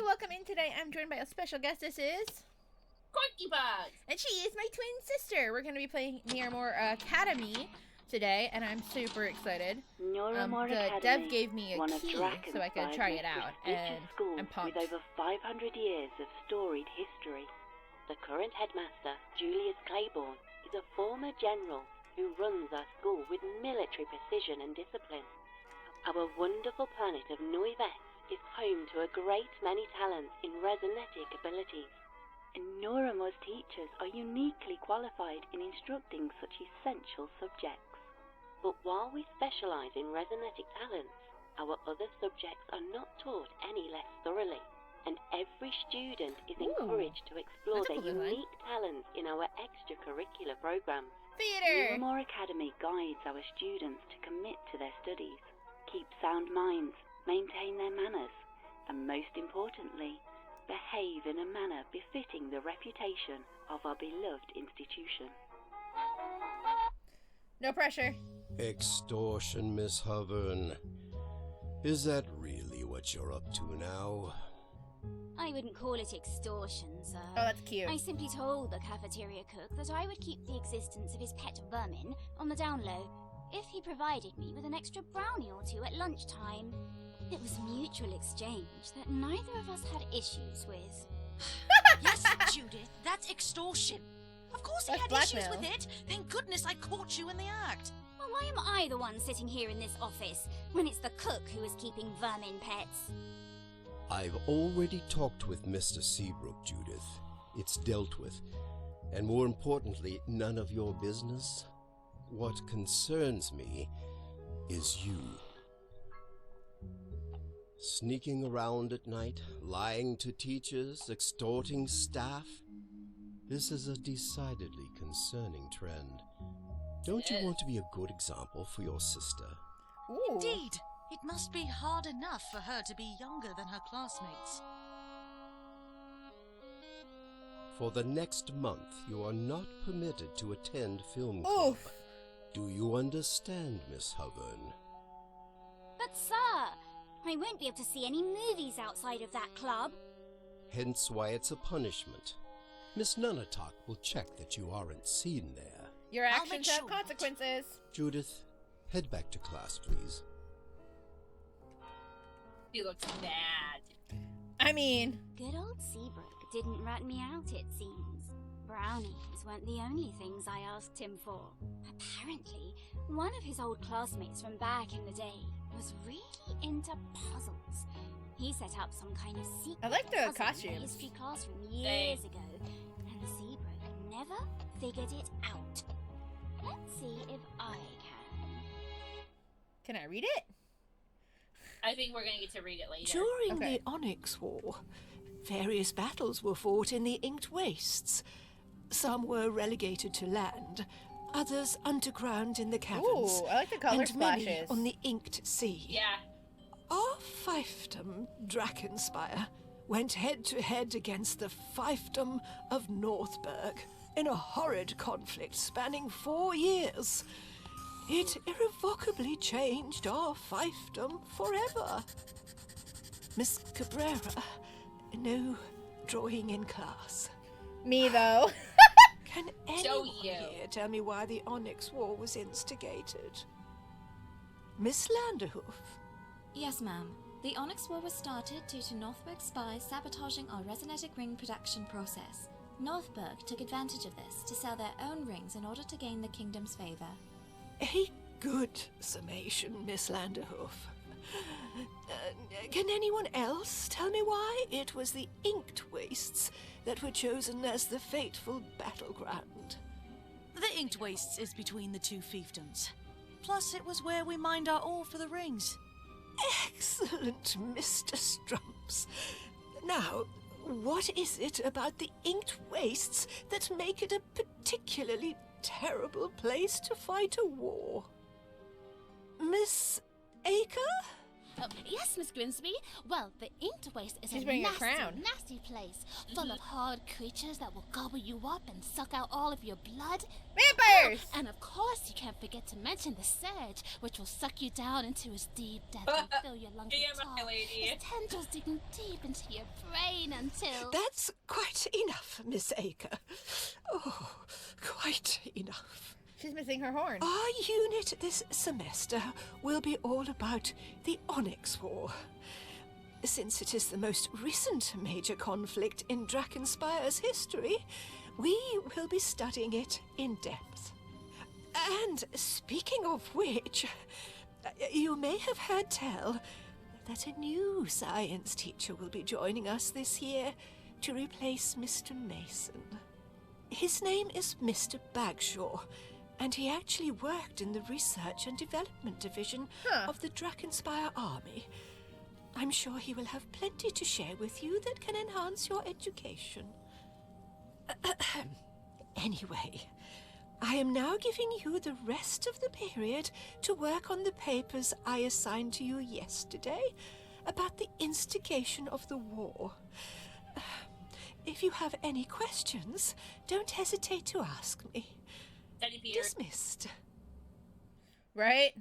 welcome in today. I'm joined by a special guest. This is... Corky Bugs! And she is my twin sister. We're going to be playing Noiramore Academy today, and I'm super excited. Noiramore the Academy, Dev gave me a one of key so I could try it out, and I'm pumped. With over 500 years of storied history. The current headmaster, Julius Claiborne, is a former general who runs our school with military precision and discipline. Our wonderful planet of Noivet is home to a great many talents in resonetic abilities, and Noiramore's teachers are uniquely qualified in instructing such essential subjects. But while we specialise in resonetic talents, our other subjects are not taught any less thoroughly, and every student is encouraged to explore their unique talents in our extracurricular programs. Theater! Noiramore Academy guides our students to commit to their studies, keep sound minds, maintain their manners, and most importantly, behave in a manner befitting the reputation of our beloved institution. No pressure. Extortion, Miss Hovern. Is that really what you're up to now? I wouldn't call it extortion, sir. Oh, that's cute. I simply told the cafeteria cook that I would keep the existence of his pet vermin on the down low if he provided me with an extra brownie or two at lunchtime. It was mutual exchange that neither of us had issues with. Yes, Judith, that's extortion. Of course he had issues with it. Thank goodness I caught you in the act. Well, why am I the one sitting here in this office when it's the cook who is keeping vermin pets? I've already talked with Mr. Seabrook, Judith. It's dealt with. And more importantly, none of your business. What concerns me is you. Sneaking around at night, lying to teachers, extorting staff. This is a decidedly concerning trend. Don't you want to be a good example for your sister? Ooh. Indeed. It must be hard enough for her to be younger than her classmates. For the next month, you are not permitted to attend film club. Oof. Do you understand, Miss Hovern? But, sir, I won't be able to see any movies outside of that club. Hence why it's a punishment. Miss Nunatak will check that you aren't seen there. Your actions have sure. consequences. Judith, head back to class, please. He looks mad. I mean... Good old Seabrook didn't rat me out, it seems. Brownies weren't the only things I asked him for. Apparently, one of his old classmates from back in the day was really into puzzles. He set up some kind of secret I like the puzzle in costumes. the history classroom years ago, and Seabrook never figured it out. Let's see if I can. Can I read it? I think we're going to get to read it later. During Okay. the Onyx War, various battles were fought in the Inked Wastes. Some were relegated to land, others underground in the caverns, Ooh, I like the color and many splashes. on the Inked Sea. Yeah. Our fiefdom, Drakenspire, went head-to-head against the fiefdom of Northberg in a horrid conflict spanning 4 years. It irrevocably changed our fiefdom forever. Miss Cabrera, no drawing in class. Me, though. Can Show anyone you. here tell me why the Onyx War was instigated? Miss Landerhoof. Yes, ma'am. The Onyx War was started due to Northberg spies sabotaging our resonetic ring production process. Northberg took advantage of this to sell their own rings in order to gain the kingdom's favor. A good summation, Miss Landerhoof. Can anyone else tell me why it was the Inked Wastes that were chosen as the fateful battleground? The Inked Wastes is between the two fiefdoms. Plus, it was where we mined our ore for the rings. Excellent, Mr. Strumps. Now, what is it about the Inked Wastes that make it a particularly terrible place to fight a war? Miss Aker? Yes, Miss Grimsby. Well, the Inked Waste is She's a wearing a nasty, crown. nasty place, full of hard creatures that will gobble you up and suck out all of your blood. Vampires! And of course, you can't forget to mention the Surge, which will suck you down into his deep depths and fill your lungs Yeah, with my tar. lady. His tendrils digging deep into your brain until... That's quite enough, Miss Acre. Oh, quite enough. She's missing her horn. Our unit this semester will be all about the Onyx War. Since it is the most recent major conflict in Drakenspire's history, we will be studying it in depth. And speaking of which, you may have heard tell that a new science teacher will be joining us this year to replace Mr. Mason. His name is Mr. Bagshaw, and he actually worked in the Research and Development Division of the Drakenspire Army. I'm sure he will have plenty to share with you that can enhance your education. Anyway, I am now giving you the rest of the period to work on the papers I assigned to you yesterday about the instigation of the war. If you have any questions, don't hesitate to ask me. Dismissed. Right?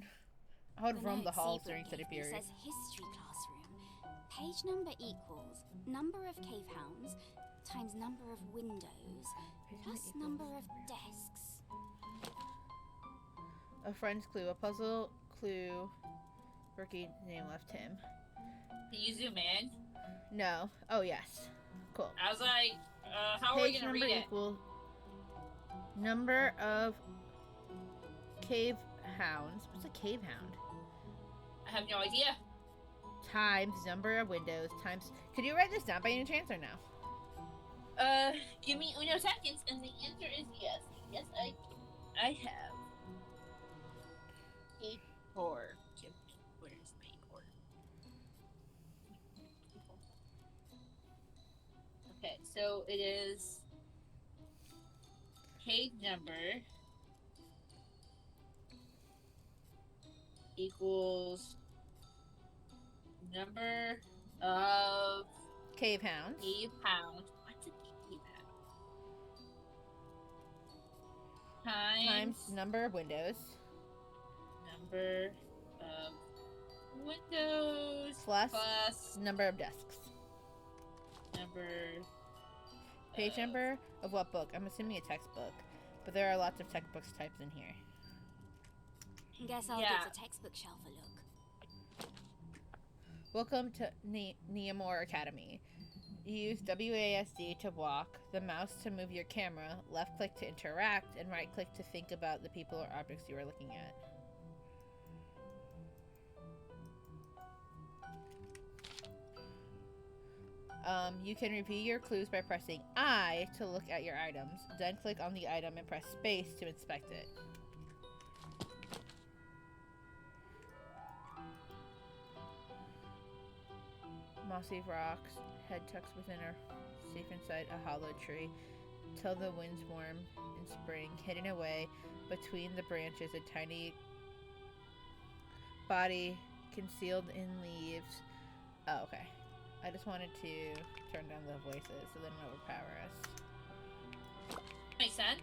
I would The roam the note halls Seabrook during study gave me period. says history classroom. Page number equals number of cave hounds times number of windows plus number of desks. A friend's clue. A puzzle clue. Rookie name left him. Can you zoom in? No. Oh, yes. Cool. I was like, how are we Page gonna number read it? equal number of cave hounds. What's a cave hound? I have no idea. Times number of windows times. Could you write this down by any chance or no? Give me uno seconds, and the answer is yes. Yes, I have. A4. Where's my A4? Okay, so it is page number equals number of Cave hounds. cave hound. What's a cave hound? Times number of windows. Number of windows Plus plus number of desks. number Page number of what book? I'm assuming a textbook, but there are lots of textbooks types in here. Guess I'll Yeah. give the textbook shelf a look. Welcome to Noiramore Academy. You use WASD to walk, the mouse to move your camera, left click to interact, and right click to think about the people or objects you are looking at. You can review your clues by pressing I to look at your items, then click on the item and press space to inspect it. Mossy rocks, head tucks within a safe inside a hollow tree, till the winds warm in spring, hidden away between the branches, a tiny body concealed in leaves. Oh, okay. I just wanted to turn down the voices so they don't overpower us. Makes sense.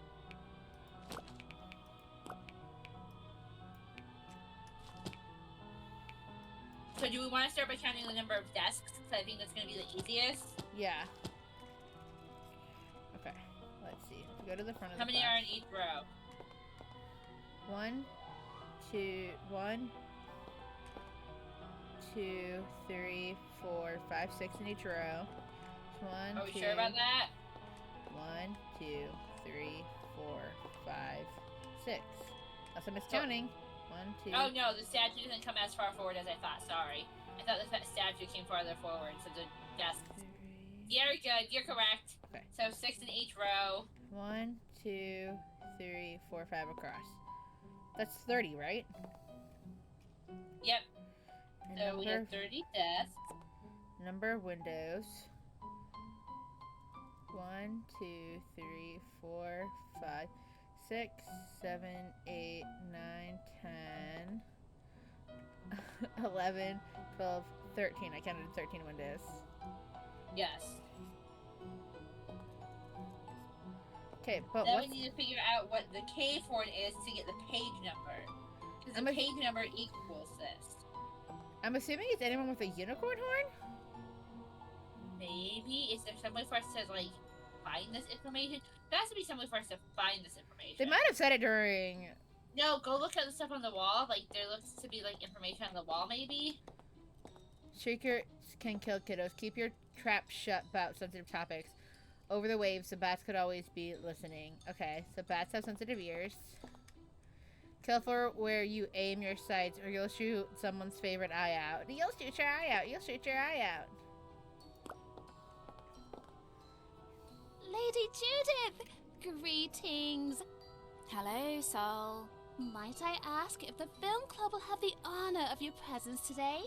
So do we want to start by counting the number of desks? Because I think that's going to be the easiest. Yeah. Okay. Let's see. Go to the front of How the many class. are in each row? 1, 2, 3, 4, 5, 6 in each row. 1, Are we 2, sure about that? 1, 2, 3, 4, 5, 6. That's a miscounting. 1, 2. Oh no, the statue doesn't come as far forward as I thought. Sorry. I thought the statue came farther forward, so the desk. You're good. You're correct. Okay. So 6 in each row. 1, 2, 3, 4, 5 across. That's 30, right? Yep. And So we have 30 desks. number of windows. 1, 2, 3, 4, 5, 6, 7, 8, 9, 10. 11, 12, 13. I counted 13 windows. Yes. Okay, but Then what's... we need to figure out what the cave horn is to get the page number. Because the page number equals this. I'm assuming it's anyone with a unicorn horn? Maybe. Is there some way for us to, like, find this information? There has to be some way for us to find this information. They might have said it during... No, go look at the stuff on the wall. Like, there looks to be, like, information on the wall, maybe. Shriekers can kill kiddos. Keep your trap shut about sensitive topics. Over the waves, the bats could always be listening. Okay, so bats have sensitive ears. Careful where you aim your sights, or you'll shoot someone's favorite eye out. You'll shoot your eye out. You'll shoot your eye out. Lady Judith! Greetings! Hello, Sol. Might I ask if the film club will have the honor of your presence today?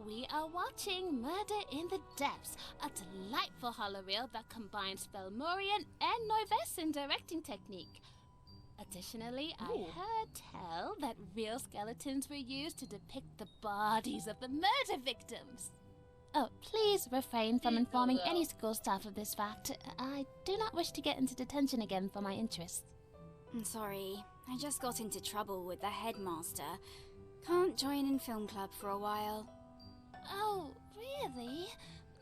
We are watching Murder in the Depths, a delightful horror reel that combines Fellmorian and Noivesan directing technique. Additionally, I heard tell that real skeletons were used to depict the bodies of the murder victims. Oh, please refrain from informing any school staff of this fact. I do not wish to get into detention again for my interests. I'm sorry. I just got into trouble with the headmaster. Can't join in film club for a while. Oh, really?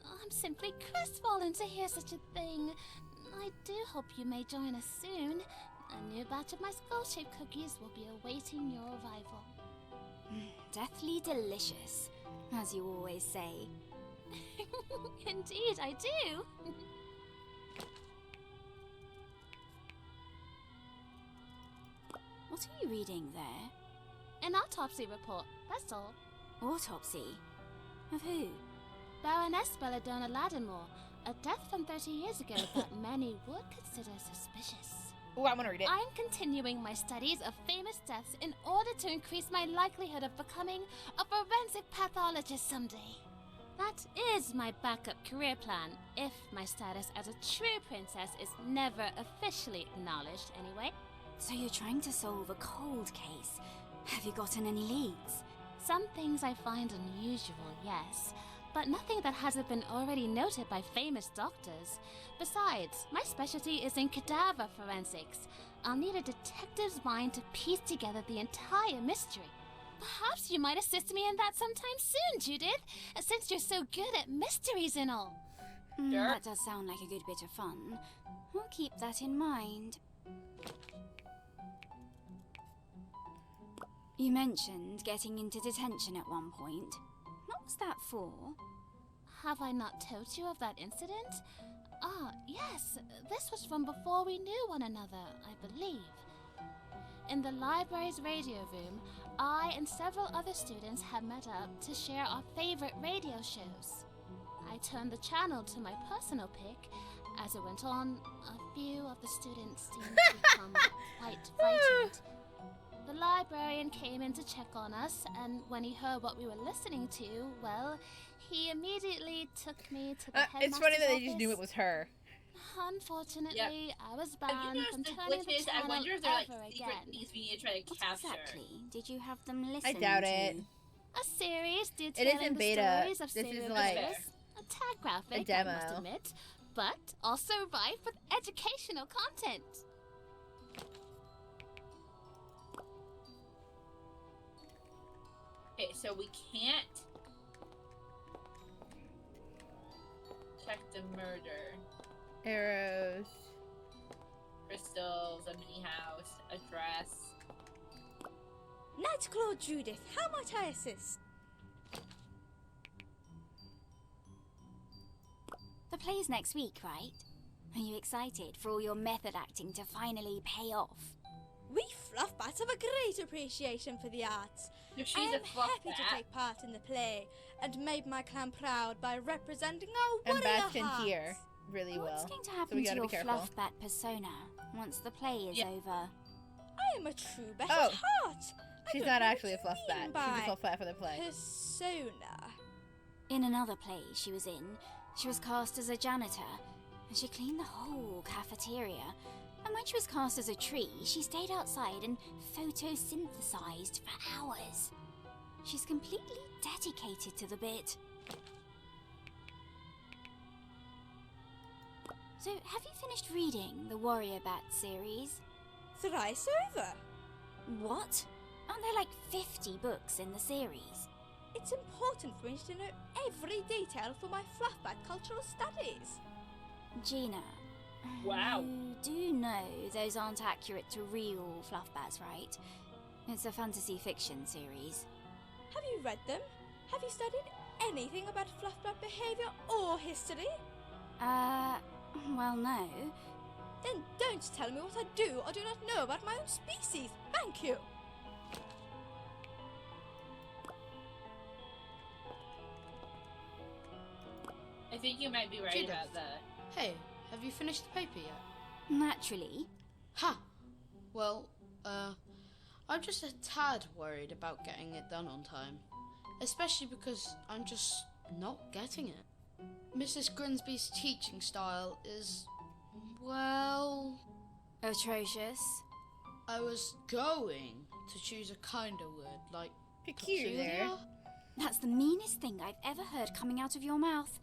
I'm simply crestfallen to hear such a thing. I do hope you may join us soon. A new batch of my skull-shaped cookies will be awaiting your arrival. Deathly delicious, as you always say. Indeed, I do. What are you reading there? An autopsy report, that's all. Autopsy? Of who? Baroness Belladonna Lattimore, a death from 30 years ago that many would consider suspicious. Oh, I want to read it. I'm continuing my studies of famous deaths in order to increase my likelihood of becoming a forensic pathologist someday. That is my backup career plan, if my status as a true princess is never officially acknowledged anyway. So you're trying to solve a cold case. Have you gotten any leads? Some things I find unusual, yes, but nothing that hasn't been already noted by famous doctors. Besides, my specialty is in cadaver forensics. I'll need a detective's mind to piece together the entire mystery. Perhaps you might assist me in that sometime soon, Judith, since you're so good at mysteries and all. That does sound like a good bit of fun. I'll keep that in mind. You mentioned getting into detention at one point. What was that for? Have I not told you of that incident? Ah, yes, this was from before we knew one another, I believe. In the library's radio room, I and several other students had met up to share our favorite radio shows. I turned the channel to my personal pick. As it went on, a few of the students seemed to become quite frightened. The librarian came in to check on us, and when he heard what we were listening to, well, he immediately took me to the headmaster's It's funny that they just office. knew it was her. Unfortunately, I was banned from the turning the glitches? I channel wonder if they're like ever secret again. things we need to try to What capture. exactly did you have them listen I doubt to? it. A series detailing in the beta. stories of This is serial like killers. A tag graphic, a demo. I must admit, but also rife with educational content. Okay, so we can't check the murder. Arrows. Crystals, a mini house, a dress. Nightclaw Judith, how might I assist? The play's next week, right? Are you excited for all your method acting to finally pay off? We Fluffbats have a great appreciation for the arts. No, she's I a am fluff happy to bat. take part in the play and made my clan proud by representing our And warrior Bats can hearts. hear really well. What's going to So happen we to gotta your be careful. Fluffbat persona once the play is over? I am a true bat Oh. at heart. I She's don't not know actually a what fluff you bat. mean She's by a fluff bat for the play. persona. In another play she was in, she was cast as a janitor, and she cleaned the whole cafeteria. And when she was cast as a tree, she stayed outside and photosynthesized for hours. She's completely dedicated to the bit. So, have you finished reading the Warrior Bat series? Thrice over. What? Aren't there like 50 books in the series? It's important for me to know every detail for my Fluffbat cultural studies. Gina, Wow. you do know those aren't accurate to real Fluffbats, right? It's a fantasy fiction series. Have you read them? Have you studied anything about Fluffbat behavior or history? Well, no. Then don't tell me what I do or do not know about my own species. Thank you. I think you might be right Judith. about the... Hey, have you finished the paper yet? Naturally. Ha! Well, I'm just a tad worried about getting it done on time. Especially because I'm just not getting it. Mrs. Grinsby's teaching style is, well... Atrocious. I was going to choose a kinder word, like Peculiar. That's the meanest thing I've ever heard coming out of your mouth.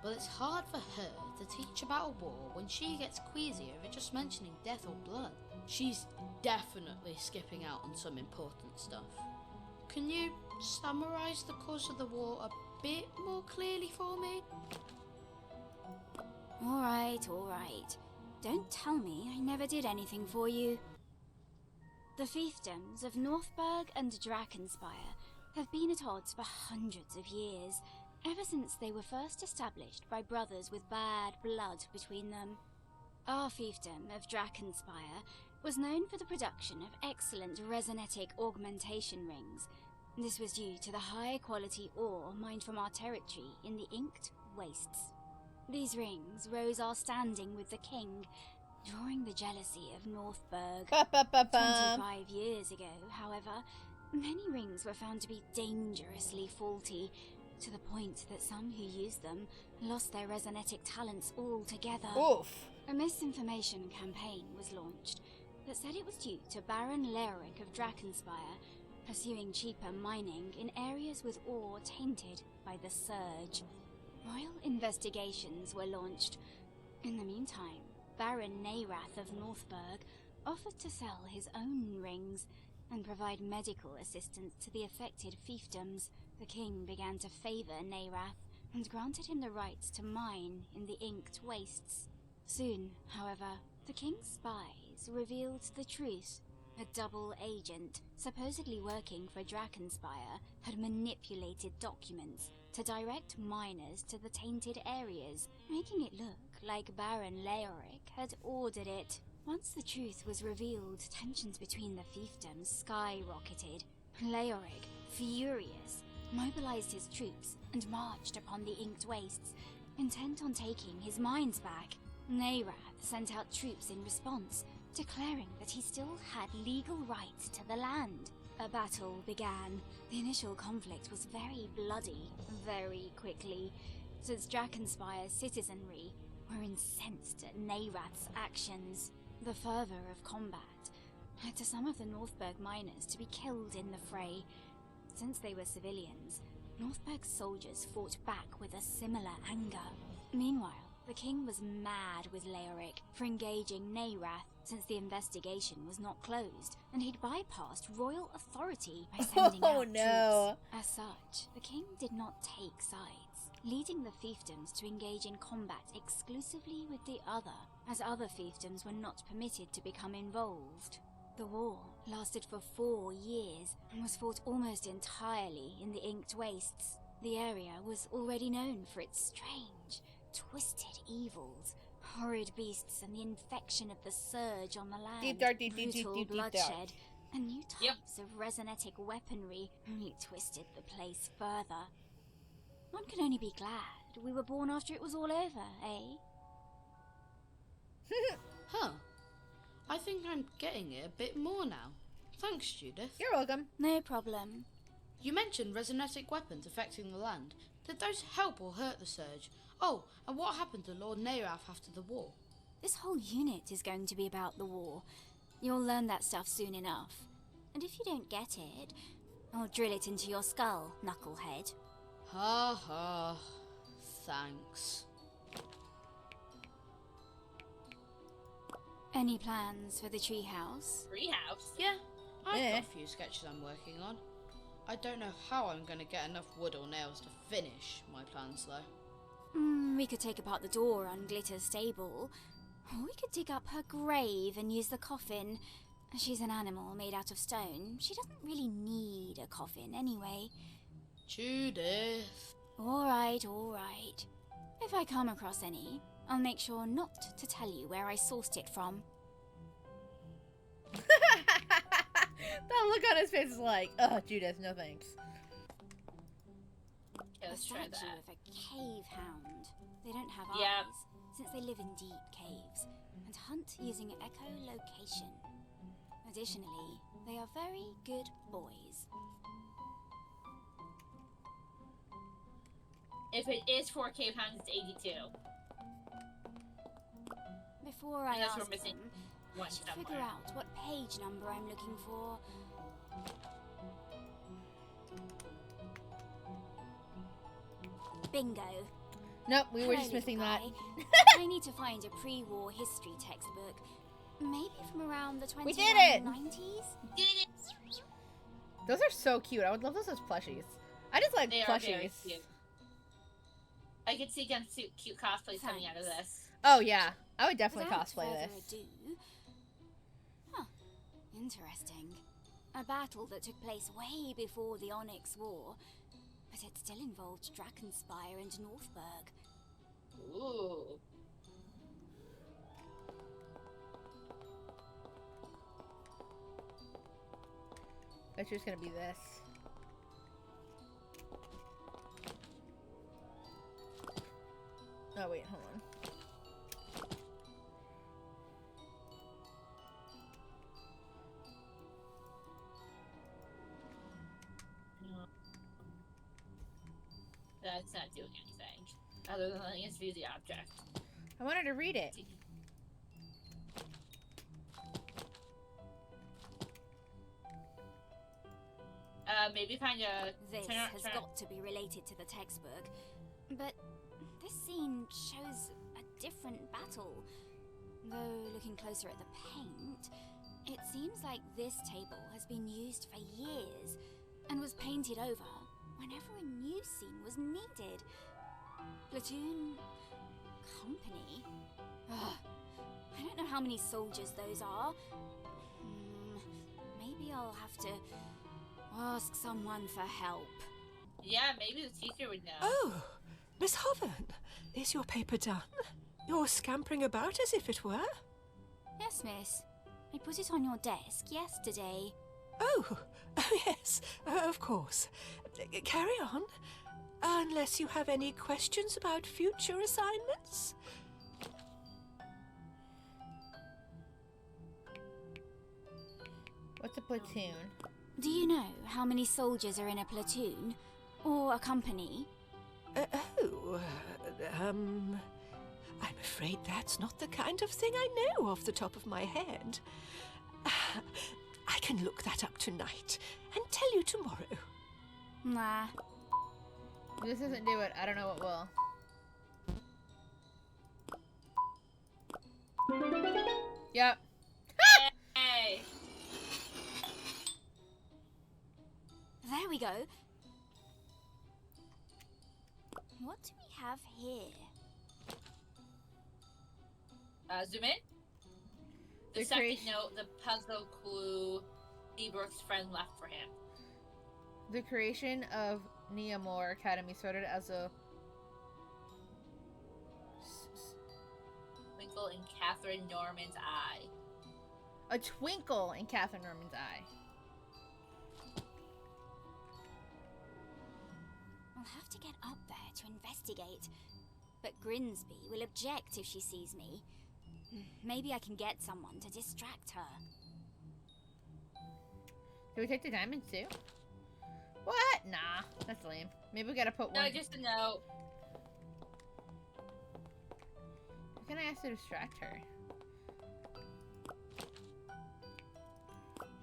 But it's hard for her to teach about a war when she gets queasy over just mentioning death or blood. She's definitely skipping out on some important stuff. Can you summarise the course of the war a bit more clearly for me? All right. Don't tell me I never did anything for you. The fiefdoms of Northburg and Drakenspire have been at odds for hundreds of years, ever since they were first established by brothers with bad blood between them. Our fiefdom of Drakenspire was known for the production of excellent resonetic augmentation rings. This was due to the high-quality ore mined from our territory in the Inked Wastes. These rings rose our standing with the king, drawing the jealousy of Northburg. 25 years ago, however, many rings were found to be dangerously faulty, to the point that some who used them lost their resonetic talents altogether. Oof. A misinformation campaign was launched that said it was due to Baron Leoric of Drakenspire pursuing cheaper mining in areas with ore tainted by the Surge. Royal investigations were launched. In the meantime, Baron Neirath of Northburg offered to sell his own rings and provide medical assistance to the affected fiefdoms. The king began to favour Neirath and granted him the rights to mine in the Inked Wastes. Soon, however, the king's spies revealed the truth. A double agent, supposedly working for Drakenspire, had manipulated documents to direct miners to the tainted areas, making it look like Baron Leoric had ordered it. Once the truth was revealed, tensions between the fiefdoms skyrocketed. Leoric, furious, mobilized his troops and marched upon the Inked Wastes, intent on taking his mines back. Neirath sent out troops in response, declaring that he still had legal rights to the land. A battle began. The initial conflict was very bloody, very quickly, since Drakenspire's citizenry were incensed at Neirath's actions. The fervour of combat led to some of the Northburg miners to be killed in the fray. Since they were civilians, Northburg's soldiers fought back with a similar anger. Meanwhile, the king was mad with Leoric for engaging Neirath, since the investigation was not closed, and he'd bypassed royal authority by sending out troops. As such, the king did not take sides, leading the fiefdoms to engage in combat exclusively with the other, as other fiefdoms were not permitted to become involved. The war lasted for 4 years and was fought almost entirely in the Inked Wastes. The area was already known for its strange, twisted evils, horrid beasts, and the infection of the Surge on the land. Brutal bloodshed and new types of resonetic weaponry only twisted the place further. One can only be glad we were born after it was all over, eh? Huh. I think I'm getting it a bit more now. Thanks, Judith. You're welcome. No problem. You mentioned resonetic weapons affecting the land. Did those help or hurt the Surge? Oh, and what happened to Lord Neirath after the war? This whole unit is going to be about the war. You'll learn that stuff soon enough. And if you don't get it, I'll drill it into your skull, knucklehead. Ha ha. Thanks. Any plans for the treehouse? Treehouse? Yeah, I've Eh. got a few sketches I'm working on. I don't know how I'm going to get enough wood or nails to finish my plans, though. We could take apart the door on Glitter's stable. Or we could dig up her grave and use the coffin. She's an animal made out of stone. She doesn't really need a coffin anyway. Judith. Alright, alright. If I come across any, I'll make sure not to tell you where I sourced it from. That look on his face is like, oh, Judith, no thanks. Okay, let's A try statue that. of a cave hound. They don't have Yeah. eyes, since they live in deep caves, and hunt using echolocation. Additionally, they are very good boys. If it is 4 cave hounds, it's 82. Before I Unless ask we're missing them, one I should somewhere. figure out what page number I'm looking for. Bingo. Nope, we were Hello, just missing that. little guy. I need to find a pre-war history textbook. Maybe from around the 20s. We did it! 90s? Did it? Those are so cute. I would love those as plushies. I just like They are very plushies. cute. I could see some cute cosplays coming out of this. Oh yeah, I would definitely Without cosplay further this. ado, interesting. A battle that took place way before the Onyx War, but it still involved Drakenspire and Northburg. Ooh. Bet you it's gonna be this. Oh wait, hold on. No. That's not doing anything. Other than letting us view the object. I wanted to read it. Maybe find a... This has got to be related to the textbook, but this scene shows a different battle. Though looking closer at the paint, it seems like this table has been used for years and was painted over whenever a new scene was needed. Platoon... company? Ugh. I don't know how many soldiers those are. Maybe I'll have to ask someone for help. Yeah, maybe the teacher would know. Oh, Miss Hoven, is your paper done? You're scampering about as if it were? Yes, miss. I put it on your desk yesterday. Oh, yes, of course. Carry on. Unless you have any questions about future assignments. What's a platoon? Do you know how many soldiers are in a platoon? Or a company? I'm afraid that's not the kind of thing I know off the top of my head. I can look that up tonight and tell you tomorrow. Nah. If this doesn't do it, I don't know what will. Yep. Hey! There we go. What do we have here? Zoom in. The The second creation- note, the puzzle clue Seabrook's friend left for him. The creation of Noiramore Academy started as a Twinkle in Catherine Norman's eye. twinkle in Catherine Norman's eye. I'll have to get up there to investigate. But Grinsby will object if she sees me. Maybe I can get someone to distract her. Do we take the diamonds too? What? Nah, that's lame. Maybe we gotta put No, one. just a note. How can I ask to distract her?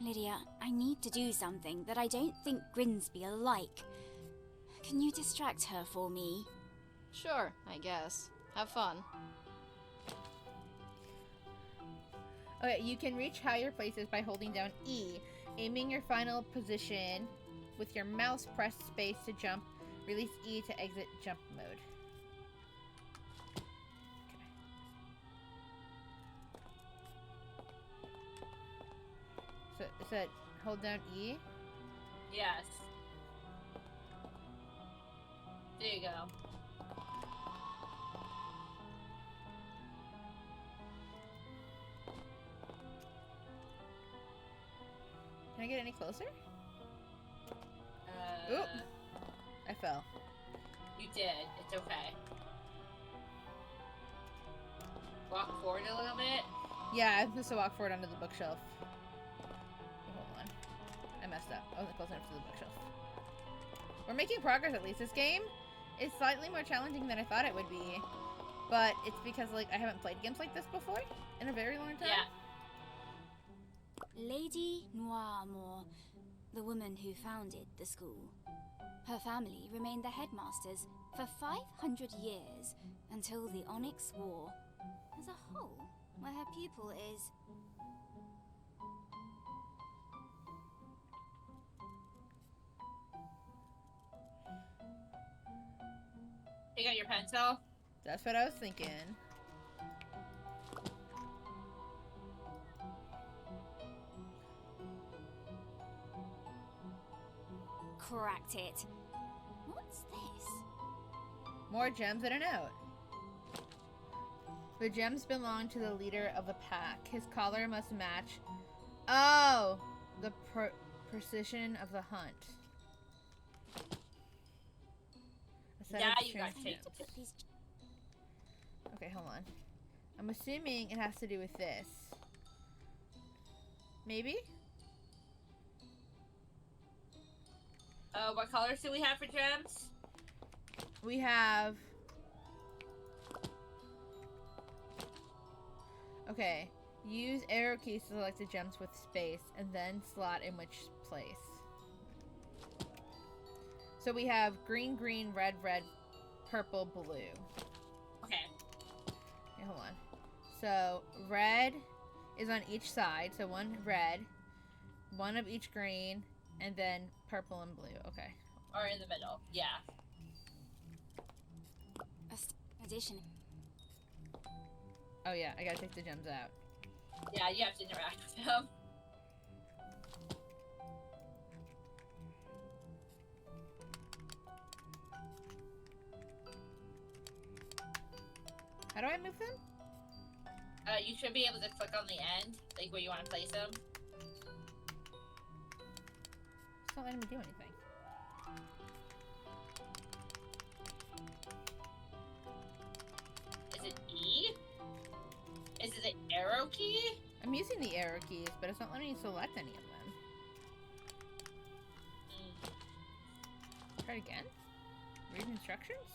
Lydia, I need to do something that I don't think Grimsby will like. Can you distract her for me? Sure, I guess. Have fun. Okay, you can reach higher places by holding down E. Aiming your final position with your mouse, press space to jump. Release E to exit jump mode. Okay. So, hold down E? Yes. There you go. Can I get any closer? Oop! I fell. You did. It's okay. Walk forward a little bit. Yeah, I'm supposed to walk forward onto the bookshelf. Oh, hold on. I messed up. I wasn't close enough to the bookshelf. We're making progress at least. This game is slightly more challenging than I thought it would be. But it's because, like, I haven't played games like this before in a very long time. Yeah. Lady Noiramore, the woman who founded the school. Her family remained the headmasters for 500 years until the Onyx War. As a whole, where her pupil is... You got your pencil? That's what I was thinking. Cracked it. What's this? More gems in a note. The gems belong to the leader of the pack. His collar must match. Oh! The precision of the hunt. Yeah, you got changed. Okay, hold on. I'm assuming it has to do with this. Maybe? What colors do we have for gems? We have... Okay. Use arrow keys to select the gems with space, and then slot in which place. So we have green, green, red, red, purple, blue. Okay. Okay, hold on. So, red is on each side. So one red, one of each green, and then purple and blue. Okay. Or in the middle. Yeah. Addition. Oh yeah, I gotta take the gems out. Yeah, you have to interact with them. How do I move them? You should be able to click on the end, like where you want to place them. It's not letting me do anything. Is it E? Is it the arrow key? I'm using the arrow keys, but it's not letting me select any of them. Try it again. Read instructions.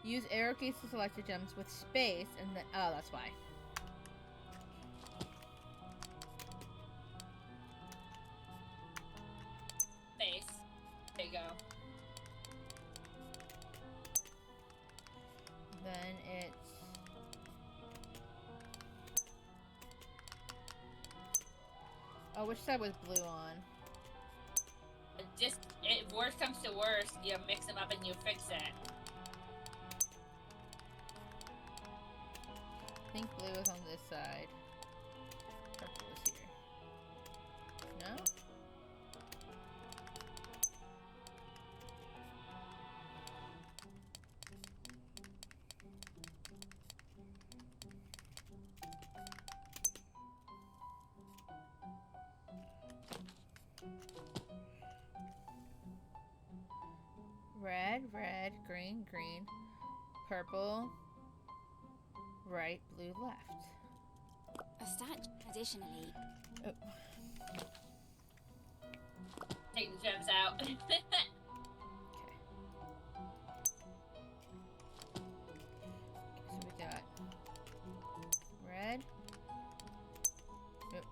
Use arrow keys to select the gems with space, and then oh, that's why. Space. There you go. Then it's oh, which side was blue on? Just if worst comes to worst, you mix them up and you fix it. I think blue is on this side. Purple is here. No? Red, red, green, green, purple, right, blue, left. A stat. Additionally, Oh. Take the gems out. Okay. So we got red. Oop.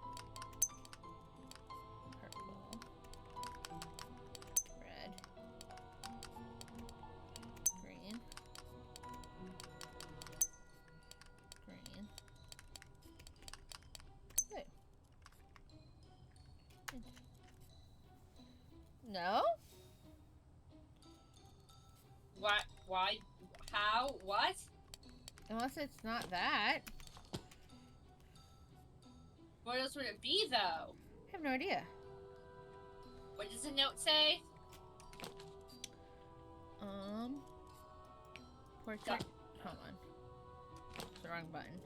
What? Why? How? What? Unless it's not that. What else would it be, though? I have no idea. What does the note say? Portrait. Hold on. It's the wrong button.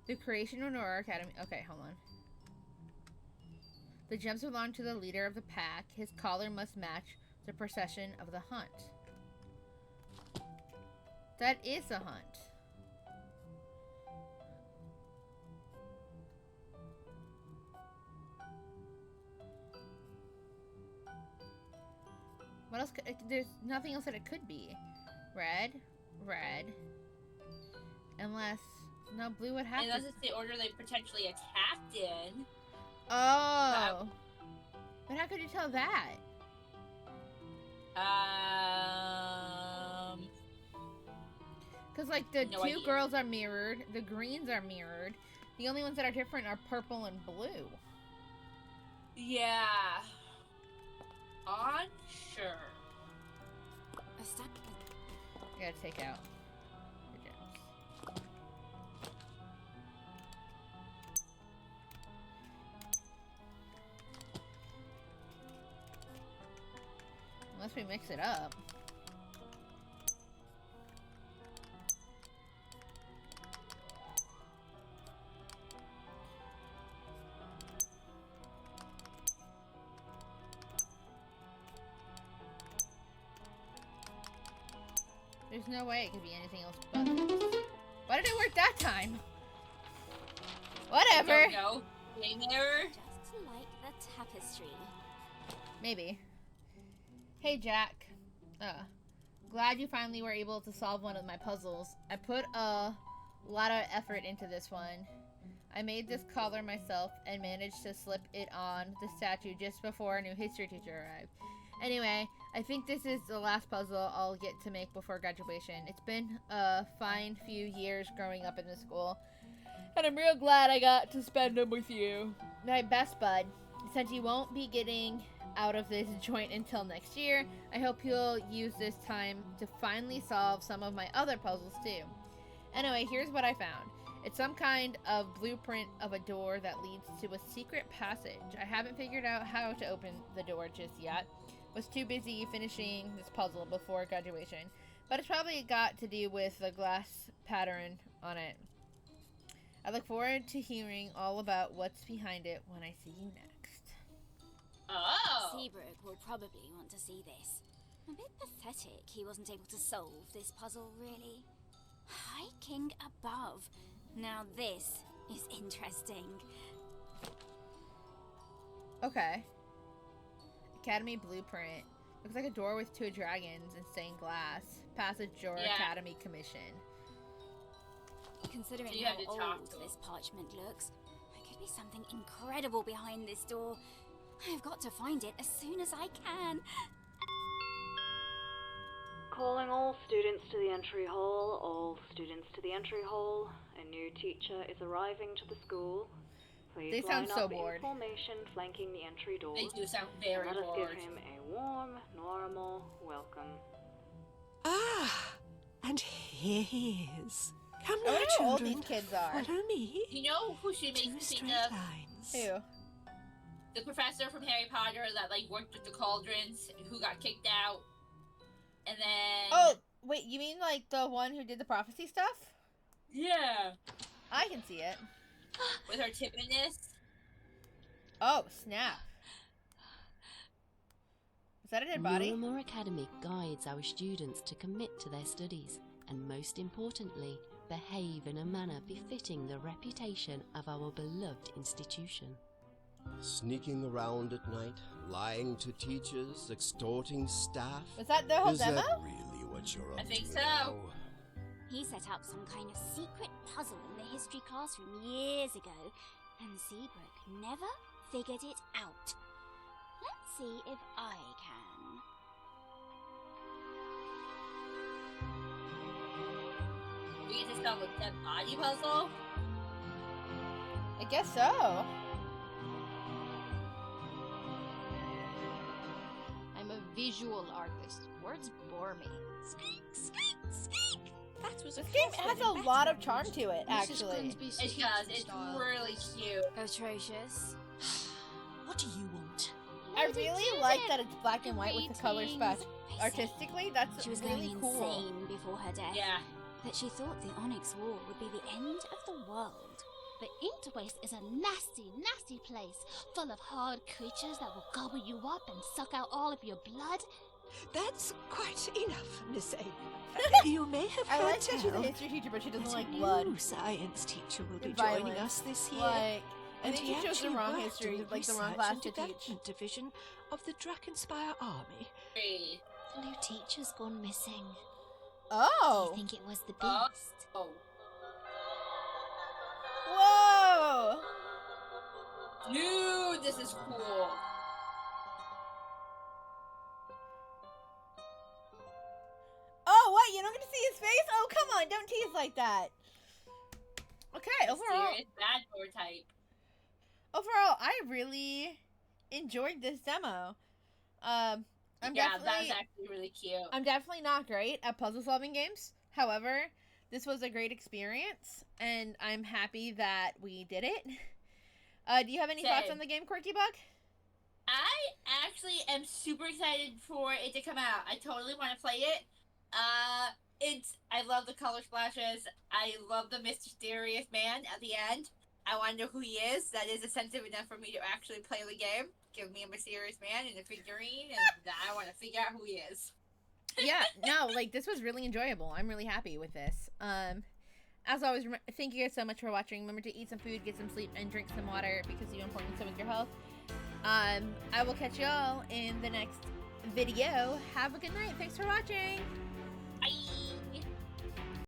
The creation of Noiramore Academy. Okay, hold on. The gems belong to the leader of the pack. His collar must match the procession of the hunt. That is a hunt. What else could, there's nothing else that it could be. Red. Unless, no, blue would have Unless to. it's the order they potentially attacked in. Oh. But how could you tell that? Because, like, the two girls are mirrored. The greens are mirrored. The only ones that are different are purple and blue. Yeah. Unsure. I gotta take out the gems. Unless we mix it up. There's no way it could be anything else but this. Why did it work that time? Whatever. I don't know. Error. Just like the tapestry. Maybe. Hey, Jack. Glad you finally were able to solve one of my puzzles. I put a lot of effort into this one. I made this collar myself and managed to slip it on the statue just before a new history teacher arrived. Anyway, I think this is the last puzzle I'll get to make before graduation. It's been a fine few years growing up in this school, and I'm real glad I got to spend them with you. My best bud, since you won't be getting out of this joint until next year, I hope you'll use this time to finally solve some of my other puzzles too. Anyway, here's what I found. It's some kind of blueprint of a door that leads to a secret passage. I haven't figured out how to open the door just yet. Was too busy finishing this puzzle before graduation, but it's probably got to do with the glass pattern on it. I look forward to hearing all about what's behind it when I see you next. Oh! Seabrook will probably want to see this. A bit pathetic he wasn't able to solve this puzzle, really. High King above. Now this is interesting. Okay. Academy blueprint. Looks like a door with two dragons and stained glass. Passage door, Yeah. Academy commission. Considering So you how had to old talk to this parchment looks, there could be something incredible behind this door. I've got to find it as soon as I can. Calling all students to the entry hall. All students to the entry hall. A new teacher is arriving to the school. Please They line sound so up bored. in formation flanking the entry door. They do sound very Let us bored. give him a warm, Noiramore welcome. Ah, and here he is. Come I now, wonder how old children. these kids are. Follow me. You know who she makes Two me think straight of? lines. Who? The professor from Harry Potter that like worked with the cauldrons, who got kicked out, and then Oh, wait, you mean like the one who did the prophecy stuff? yeah, I can see it. with her tippiness. Oh, snap. Is that a dead body? Noiramore Academy guides our students to commit to their studies and, most importantly, behave in a manner befitting the reputation of our beloved institution. Sneaking around at night, lying to teachers, extorting staff. Was that the whole Is demo? that really what you're up I think to so. now? He set up some kind of secret puzzle in the history classroom years ago, and Seabrook never figured it out. Let's see if I can. We get to solve a dead body puzzle? I guess so. I'm a visual artist. Words bore me. Squeak, squeak, squeak. That was This game has a lot of charm to it, actually. It does. It's really cute. Atrocious. What do you want? I really like that it's black and white with the color spec. Artistically, that's She was really going cool. insane before her death. Yeah. That she thought the Onyx War would be the end of the world. The Interwaste is a nasty, nasty place, full of hard creatures that will gobble you up and suck out all of your blood. That's quite enough, Miss A. You may have I heard like that she's a tell history teacher, but she doesn't that like a blood. new science teacher will be and joining violence. us this year. Like, I and think he she chose the actually wrong worked history, in the like the wrong Research class and to teach. Development Division of the Drakenspire Army. Great. The new teacher's gone missing. Oh! I think it was the beast. Oh. Whoa! Dude, this is cool. Oh, what? You don't get to see his face? Oh, come on, don't tease like that. Okay, overall, Serious bad door type. overall, I really enjoyed this demo. I'm Yeah, that was definitely, actually really cute. I'm definitely not great at puzzle solving games. However, this was a great experience, and I'm happy that we did it. Do you have any thoughts Same. on the game, Quirky Bug? I actually am super excited for it to come out. I totally want to play it. I love the color splashes. I love the mysterious man at the end. I want to know who he is. That is sensitive enough for me to actually play the game. Give me a mysterious man and a figurine, and I want to figure out who he is. Yeah, no, like, this was really enjoyable. I'm really happy with this. As always, thank you guys so much for watching. Remember to eat some food, get some sleep, and drink some water because you important so with your health. I will catch y'all in the next video. Have a good night. Thanks for watching.